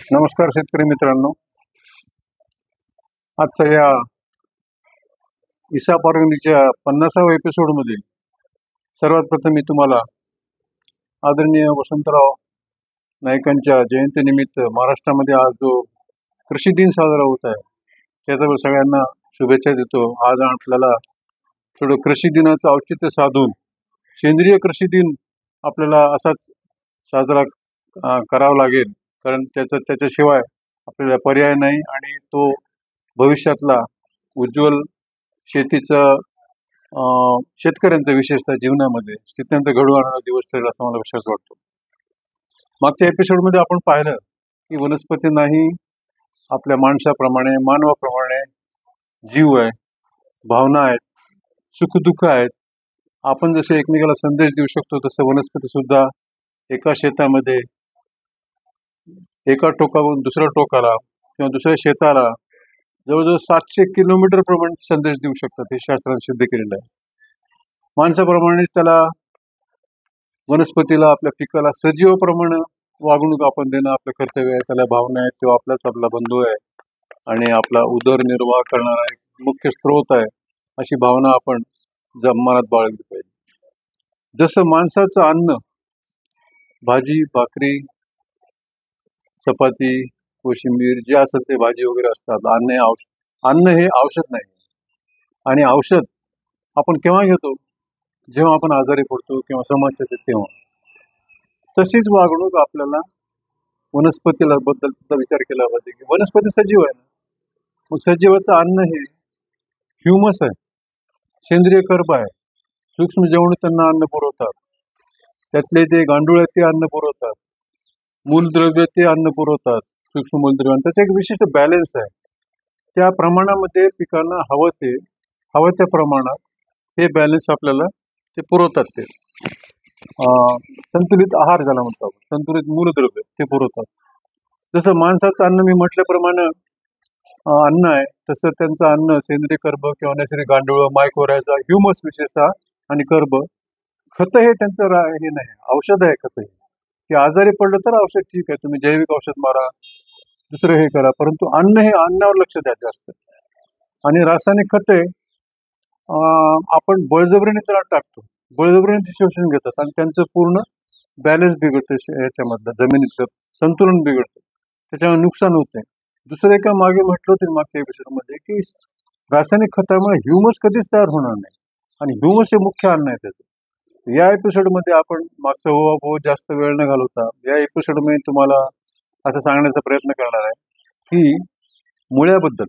नमस्कार शेतकरी मित्रांनो. आजच्या या ईसा पारगणीच्या 50व्या एपिसोडमध्ये सर्वात प्रथम मी तुम्हाला आदरणीय वसंतराव नाईकांच्या जयंतीनिमित्त महाराष्ट्रामध्ये आज जो कृषी दिन साजरा होत आहे त्याच्यावर सगळ्यांना शुभेच्छा देतो. आज आपल्याला थोडं कृषी दिनाचं औचित्य साधून सेंद्रिय कृषी दिन आपल्याला असाच साजरा करावा लागेल, कारण त्याच्याशिवाय आपल्याला पर्याय नाही आणि तो भविष्यातला उज्ज्वल शेतीचं शेतकऱ्यांचं विशेषतः जीवनामध्ये स्थित्यंत घडवणारा दिवस ठरेल असा मला विश्वास वाटतो. मागच्या एपिसोडमध्ये आपण पाहिलं की वनस्पतींनाही आपल्या माणसाप्रमाणे मानवाप्रमाणे जीव आहे, भावना आहेत, सुखदुःख आहेत. आपण जसे एकमेकाला संदेश देऊ शकतो तसं वनस्पती सुद्धा एका शेतामध्ये एका टोकावरून दुसऱ्या टोकाला किंवा दुसऱ्या शेताला जवळजवळ 700 किलोमीटर प्रमाणे संदेश देऊ शकतात. हे शास्त्राने सिद्ध केलेलं आहे. माणसाप्रमाणे त्याला वनस्पतीला आपल्या पिकाला सजीवाप्रमाणे वागणूक आपण देणं आपलं कर्तव्य आहे. त्याला भावना आहे, तो आपला बंधू आहे आणि आपला उदरनिर्वाह करणारा एक मुख्य स्रोत आहे, अशी भावना आपण मनात बाळगली पाहिजे. जसं माणसाचं अन्न भाजी भाकरी चपाती कोशिंबीर जे असेल ते भाजी वगैरे असतात. अन्न हे औषध नाही. आणि औषध आपण केव्हा घेतो? जेव्हा आपण आजारी पडतो किंवा समस्या येते तेव्हा. तशीच वागणूक आपल्याला वनस्पतीला बद्दल सुद्धा विचार केला पाहिजे की वनस्पती सजीव आहे ना, मग सजीवाचं अन्न हे ह्युमस आहे, सेंद्रिय कर्ब आहे. सूक्ष्म जेवण त्यांना अन्न पुरवतात, त्यातले ते गांडूळ आहेत ते अन्न पुरवतात, मूलद्रव्य ते अन्न पुरवतात, सूक्ष्म मूलद्रव्य. त्याचा एक विशिष्ट बॅलन्स आहे. त्या प्रमाणामध्ये पिकांना हवं त्या प्रमाणात हे बॅलन्स आपल्याला ते पुरवतात. ते संतुलित आहार ज्याला म्हणतो आपण, संतुलित मूलद्रव्य ते पुरवतात. जसं माणसाचं अन्न मी म्हटल्याप्रमाणे अन्न आहे, तसं त्यांचं अन्न सेंद्रिय कर्ब किंवा नैसर्गिक गांडूळ मायक्रोरायझा ह्युमस विशेषतः आणि कर्ब. खत हे त्यांचं हे नाही, औषध आहे खत हे. की आजारी पडलं तर औषध ठीक आहे, तुम्ही जैविक औषध मारा, दुसरं हे करा, परंतु अन्न हे अन्नावर लक्ष द्यायचं असतं. आणि रासायनिक खते आपण बळजबरीने त्याला टाकतो, बळजबरीने ते शोषून घेतात आणि त्यांचं पूर्ण बॅलन्स बिघडतं, याच्यामधलं जमिनीतलं संतुलन बिघडतं, त्याच्यामुळे नुकसान होत नाही. दुसरं एका मागे म्हटलं होतं मागच्या एपिसोडमध्ये की रासायनिक खतामुळे ह्युमस कधीच तयार होणार नाही आणि ह्युमस हे मुख्य अन्न आहे त्याचं. या एपिसोडमध्ये आपण मागचा जास्त वेळ न घालवता या एपिसोडमध्ये तुम्हाला असं सांगण्याचा प्रयत्न करणार आहे की मुळ्याबद्दल.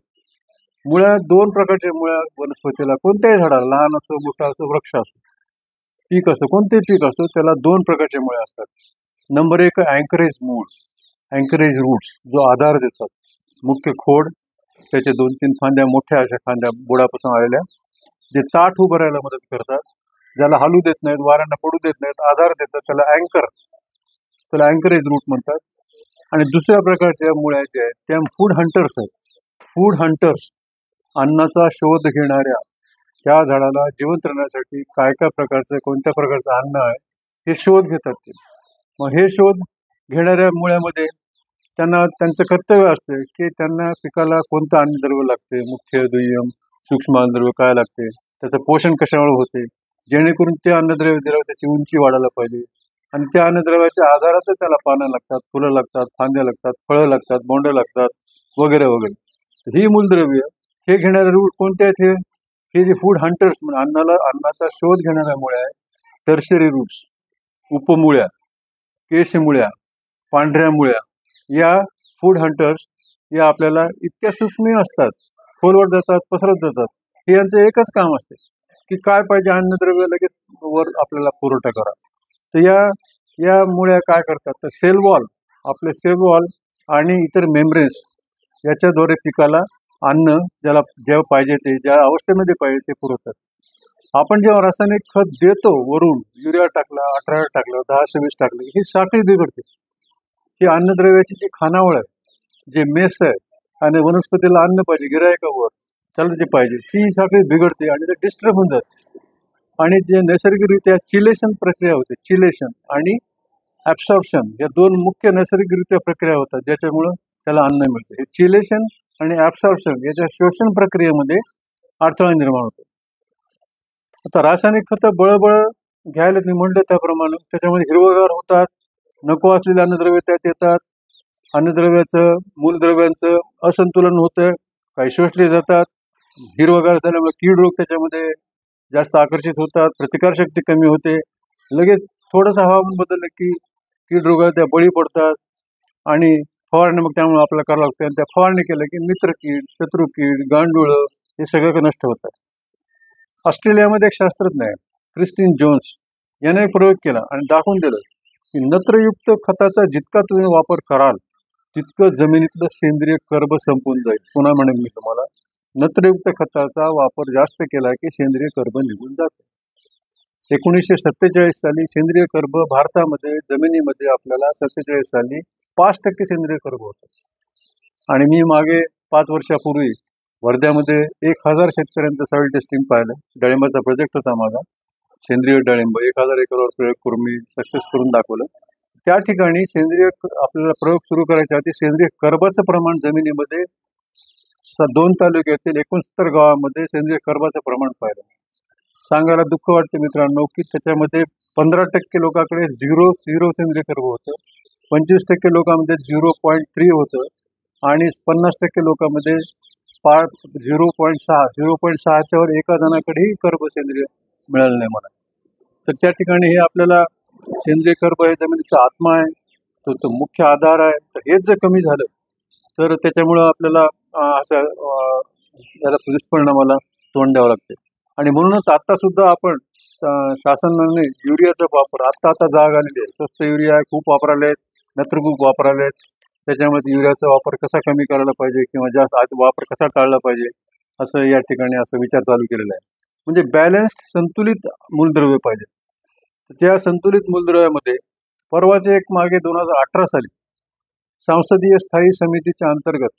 मुळ्या 2 प्रकारच्या मुळ्या वनस्पतीला, कोणत्याही झाडाला, लहान असो मोठा असो वृक्ष असो पीक असो कोणतेही पीक असो, त्याला 2 प्रकारच्या मुळ्या असतात. नंबर 1 अँकरेज मूळ, अँकरेज रूट्स, जो आधार देतात. मुख्य खोड, त्याचे 2-3 फांद्या, मोठ्या अशा फांद्या बुडापासून आलेल्या, जे ताठ उभं राहायला मदत करतात, ज्याला हलू देत नाहीत, वाऱ्यांना पडू देत नाहीत, आधार देतात, त्याला अँकरेज रूट म्हणतात. आणि दुसऱ्या प्रकारच्या मुळ्या ज्या आहेत त्या फूड हंटर्स आहेत. फूड हंटर्स, अन्नाचा शोध घेणाऱ्या, त्या झाडाला जिवंत राहण्यासाठी काय प्रकारचं, कोणत्या प्रकारचं अन्न आहे हे शोध घेतात ते. मग हे शोध घेणाऱ्या मुळ्यामध्ये त्यांचं कर्तव्य असते की त्यांना पिकाला कोणतं अन्नद्रव्य लागते, मुख्य दुय्यम सूक्ष्म अन्नद्रव्य काय लागते, त्याचं पोषण कशामुळे होते, जेणेकरून ते अन्नद्रव्य दिल्यावर त्याची उंची वाढायला पाहिजे. आणि त्या अन्नद्रव्याच्या आधारातच त्याला पानं लागतात, फुलं लागतात, फांद्या लागतात, फळं लागतात, बोंडं लागतात वगैरे वगैरे. ही मूलद्रव्य हे घेणारे रूट कोणते आहेत? हे जे फूड हंटर्स म्हणजे अन्नाचा शोध घेणाऱ्या मुळ्या आहेत. टर्शरी रूट्स, उपमुळ्या, केशमुळ्या, पांढऱ्या मुळ्या, या फूड हंटर्स या आपल्याला इतक्या सूक्ष्म असतात, खोलवर जातात, पसरत जातात. हे यांचं एकच काम असते की काय पाहिजे अन्नद्रव्य लगेच वर आपल्याला पुरवठा करा. तर या मुळ्या काय करतात, तर सेल वॉल आणि इतर मेम्ब्रेन्स याच्याद्वारे पिकाला अन्न ज्याला जेव्हा पाहिजे ते, ज्या अवस्थेमध्ये पाहिजे ते पुरवतात. आपण जेव्हा रासायनिक खत देतो, वरून युरिया टाकला, 18 टाकलं, 10-20 टाकलं, ही साखळी बिघडते. ही अन्नद्रव्याची जी खानावळ आहे, जे मेस आहे, आणि वनस्पतीला अन्न पाहिजे, गिरायकावर त्याला जे पाहिजे, ती साखळी बिघडते आणि ते डिस्टर्ब होऊन जाते. आणि जे नैसर्गिकरित्या चिलेशन प्रक्रिया होते, चिलेशन आणि ॲब्सॉर्प्शन या दोन मुख्य नैसर्गिकरित्या प्रक्रिया होतात ज्याच्यामुळं त्याला अन्न मिळतं. हे चिलेशन आणि ॲब्सॉर्प्शन याच्या शोषण प्रक्रियेमध्ये अडथळा निर्माण होतो. आता रासायनिक खतं बळबळ घ्यायला मी म्हणलं त्याप्रमाणे त्याच्यामध्ये हिरवगार होतात, नको असलेले अन्नद्रव्य त्यात येतात, अन्नद्रव्याचं मूलद्रव्यांचं असंतुलन होतं, काही शोषले जातात, हिरवगार झाल्यामुळे कीड रोग त्याच्यामध्ये जास्त आकर्षित होतात, प्रतिकारशक्ती कमी होते, लगेच थोडंसं हवामान बदललं की कीड रोगाला त्या बळी पडतात आणि फवारणी मग त्यामुळे आपल्याला करावं लागतं आणि त्या फवारणी केलं की मित्रकीड, शत्रुकीड, गांडुळं हे सगळं नष्ट होतात. ऑस्ट्रेलियामध्ये एक शास्त्रज्ञ आहे क्रिस्टिन जोन्स याने एक प्रयोग केला आणि दाखवून दिलं की नत्रयुक्त खताचा जितका तुम्ही वापर कराल तितकं जमिनीतलं सेंद्रिय कर्ब संपून जाईल. पुन्हा म्हणेन मी तुम्हाला, नत्रयुक्त खताचा वापर जास्त केला की सेंद्रिय कर्ब निघून जाते. 1947 साली सेंद्रिय कर्ब भारतामध्ये जमिनीमध्ये आपल्याला 47 साली 5% सेंद्रिय कर्ब होतं. आणि मी मागे 5 वर्षापूर्वी वर्ध्यामध्ये 1000 शेतकऱ्यांचं सॉइल टेस्टिंग पाहिलं. डाळिंबाचा प्रोजेक्ट होता माझा, सेंद्रिय डाळिंब 1000 एकरवर प्रयोग करून मी सक्सेस करून दाखवलं. त्या ठिकाणी आपल्याला प्रयोग सुरू करायच्या आधी सेंद्रिय कर्बाचं प्रमाण जमिनीमध्ये 2 तालुक्यातील 69 गावामध्ये सेंद्रिय कर्बाचं प्रमाण पाहिलं. सांगायला दुःख वाटते मित्रांनो की त्याच्यामध्ये 15% लोकांकडे झिरो सेंद्रिय कर्ब होतं, 25% लोकांमध्ये 0.3 होतं आणि 50% लोकांमध्ये 0.6च्या वर एका जणाकडेही कर्ब सेंद्रिय मिळालं नाही मला. तर त्या ठिकाणी हे आपल्याला सेंद्रिय कर्ब हे जमिनीचा आत्मा आहे, तो मुख्य आधार आहे. तर हेच जर कमी झालं तर त्याच्यामुळं आपल्याला याला दुष्परिणामाला तोंड द्यावं लागते. आणि म्हणूनच आता सुद्धा आपण शासनाने युरियाचा वापर आता जाग आलेली आहे. स्वस्त युरिया खूप वापरायला आहेत, नत्र खूप वापरायला आहेत. त्याच्यामध्ये युरियाचा वापर कसा कमी करायला पाहिजे किंवा जास्त वापर कसा टाळला पाहिजे असं या ठिकाणी असं विचार चालू केलेला आहे. म्हणजे बॅलन्स्ड संतुलित मूलद्रव्य पाहिजे. त्या संतुलित मूलद्रव्यामध्ये परवाचे एक मागे 2018 साली संसदीय स्थायी समितीच्या अंतर्गत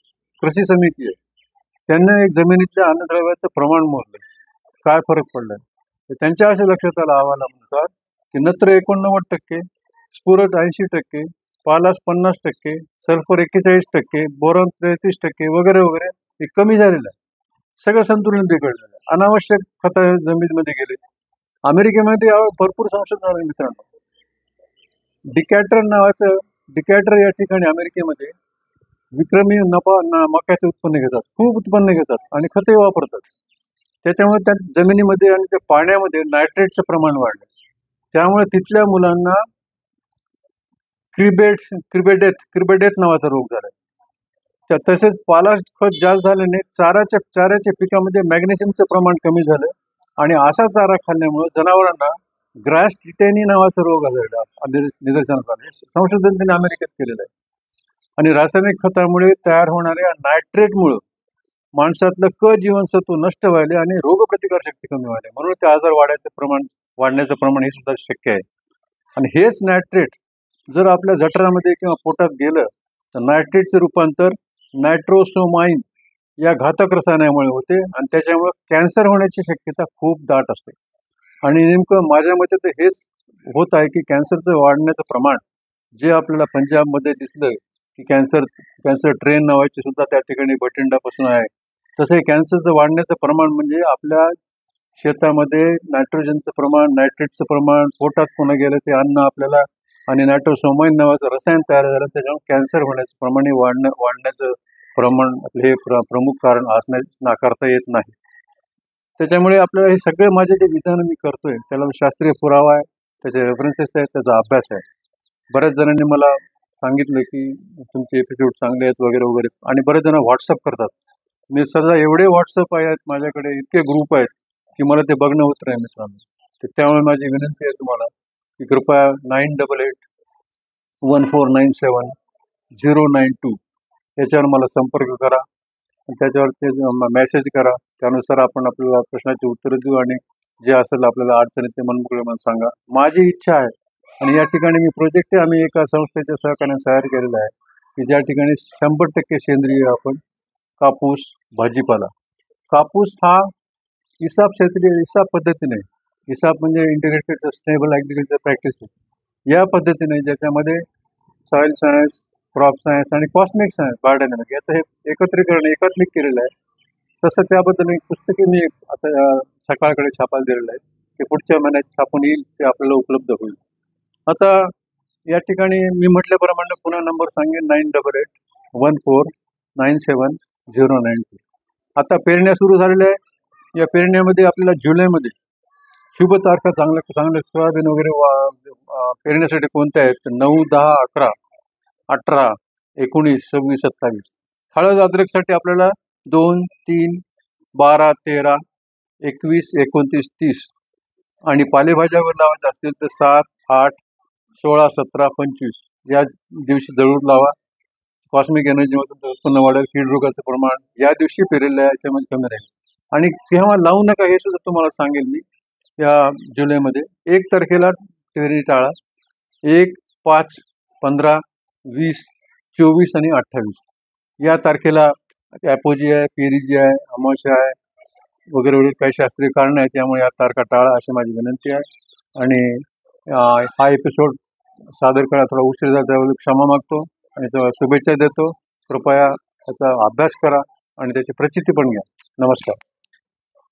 कृषी समिती आहे, त्यांना एक जमिनीतल्या अन्नद्रव्याचं प्रमाण मोजलं, काय फरक पडलाय. तर त्यांच्या अशा लक्षात आलं अहवालानुसार की नत्र 89%, स्फुरद 80%, पालाश 50%, सल्फर 41%, बोरॉन 33% वगैरे वगैरे हे कमी झालेलं आहे. सगळं संतुलन बिघडलेलं आहे. अनावश्यक खत जमिनीमध्ये गेले. अमेरिकेमध्ये भरपूर संशोधन झालं मित्रांनो. डिकॅटर या ठिकाणी अमेरिकेमध्ये विक्रमी मक्याचे उत्पन्न घेतात, खूप उत्पन्न घेतात आणि खते वापरतात. त्याच्यामुळे त्या जमिनीमध्ये आणि त्या पाण्यामध्ये नायट्रेटचं प्रमाण वाढलं. त्यामुळे तिथल्या मुलांना क्रिबेडेथ नावाचा रोग झाला. तसेच पालाश खत जास्त झाल्याने चाऱ्याच्या पिकामध्ये मॅग्नेशियमचं प्रमाण कमी झालं आणि असा चारा खाल्ल्यामुळे जनावरांना ग्रास टिटेनी नावाचा रोग निदर्शनास आला. संशोधन त्यांनी अमेरिकेत केलेलं आहे. आणि रासायनिक खतामुळे तयार होणाऱ्या नायट्रेटमुळं माणसातलं क जीवनसत्व नष्ट व्हायले आणि रोगप्रतिकार शक्ती कमी व्हायला, म्हणून ते आजार वाढण्याचं प्रमाण हे सुद्धा शक्य आहे. आणि हेच नायट्रेट जर आपल्या जठरामध्ये किंवा पोटात गेलं तर नायट्रेटचं रूपांतर नायट्रोसोमाइन या घातक रसायनामुळे होते आणि त्याच्यामुळे कॅन्सर होण्याची शक्यता खूप दाट असते. आणि नेमकं माझ्या मते तर हेच होत आहे की कॅन्सरचं वाढण्याचं प्रमाण जे आपल्याला पंजाबमध्ये दिसलं की कॅन्सर ट्रेन नावाची सुद्धा त्या ठिकाणी बठिंडापासून आहे, तसं कॅन्सरचं वाढण्याचं प्रमाण म्हणजे आपल्या शेतामध्ये नायट्रोजनचं प्रमाण, नायट्रेटचं प्रमाण पोटात पुन्हा गेलं ते अन्न आपल्याला आणि नायट्रोसोमाइन नावाचं रसायन तयार झालं, त्याच्यामुळे कॅन्सर होण्याचं प्रमाण वाढण्याचं प्रमाण हे प्रमुख कारण असण्यास नाकारता येत नाही. त्याच्यामुळे आपल्याला हे सगळे माझे जे विधान मी करतोय त्याला शास्त्रीय पुरावा आहे, त्याचे रेफरन्सेस आहेत, त्याचा अभ्यास आहे. बऱ्याच जणांनी मला सांगितलं की तुमचे एपिसोड चांगले आहेत वगैरे वगैरे, आणि बरेच जण व्हॉट्सअप करतात. मी सध्या एवढे व्हॉट्सअप आहेत माझ्याकडे, इतके ग्रुप आहेत की मला ते बघणं होत नाही मित्रांनो. तर त्यामुळे माझी विनंती आहे तुम्हाला की कृपया 98881497 092 याच्यावर मला संपर्क करा, त्याच्यावर ते मेसेज करा. त्यानुसार आपण आपल्याला प्रश्नाची उत्तरं देऊ आणि जे असेल आपल्याला अडचणी ते मनमोकळे मला सांगा. माझी इच्छा आहे आणि या ठिकाणी मी प्रोजेक्ट आम्ही एका संस्थेच्या सहकार्याने तयार केलेला आहे की ज्या ठिकाणी 100% सेंद्रिय आपण कापूस, भाजीपाला. कापूस हा इसाप पद्धतीने, इसाप म्हणजे इंटिग्रेटेड सस्टेनेबल ॲग्रिकल्चर प्रॅक्टिस, या पद्धतीने ज्याच्यामध्ये सॉइल सायन्स, क्रॉप सायन्स आणि कॉस्मिक सायन्स, बायोडायनॅमिक याचं हे एकत्रीकरण एकात्मिक केलेलं आहे. तसं त्याबद्दल एक पुस्तकही मी आता सकाळकडे छापायला दिलेलं आहे. ते पुढच्या महिन्यात छापून येईल, ते आपल्याला उपलब्ध होईल. आता या ठिकाणी मी म्हटल्याप्रमाणे पुन्हा नंबर सांगेन 9814970992. आता पेरण्या सुरू झालेल्या आहे. या पेरण्यामध्ये आपल्याला जुलैमध्ये शुभ तारखा चांगल्या सोयाबीन वगैरे पेरण्यासाठी कोणत्या आहेत? 9, 10, 11, 18, 19, 26, 27. हळद अद्रकसाठी आपल्याला 2, 3, 12, 13, 21, 29, 30 आणि पालेभाज्यावर लावायचे असतील तर 7, 8, 16, 17, 25 या दिवशी जरूर लावा. कॉस्मिक एनर्जीमधून उत्पन्न वाढेल. कीड रोगाचं प्रमाण या दिवशी पेरलेलं आहे याच्यामध्ये कमी राहील. आणि केव्हा लावू नका हे सुद्धा तुम्हाला सांगेल मी. या जुलैमध्ये 1 तारखेला पेरणी टाळा. 1, 5, 15, 20, 24 आणि 28 या तारखेला ॲपोजी आहे, पेरिजी आहे, अमावस्या आहे वगैरे वगैरे काही शास्त्रीय कारण आहे, त्यामुळे या तारखा टाळा अशी माझी विनंती आहे. आणि हा एपिसोड सादर करायला थोडा उशीर झाला, त्याबद्दल क्षमा मागतो आणि शुभेच्छा देतो. कृपया त्याचा अभ्यास करा आणि त्याची प्रचिती पण घ्या. नमस्कार.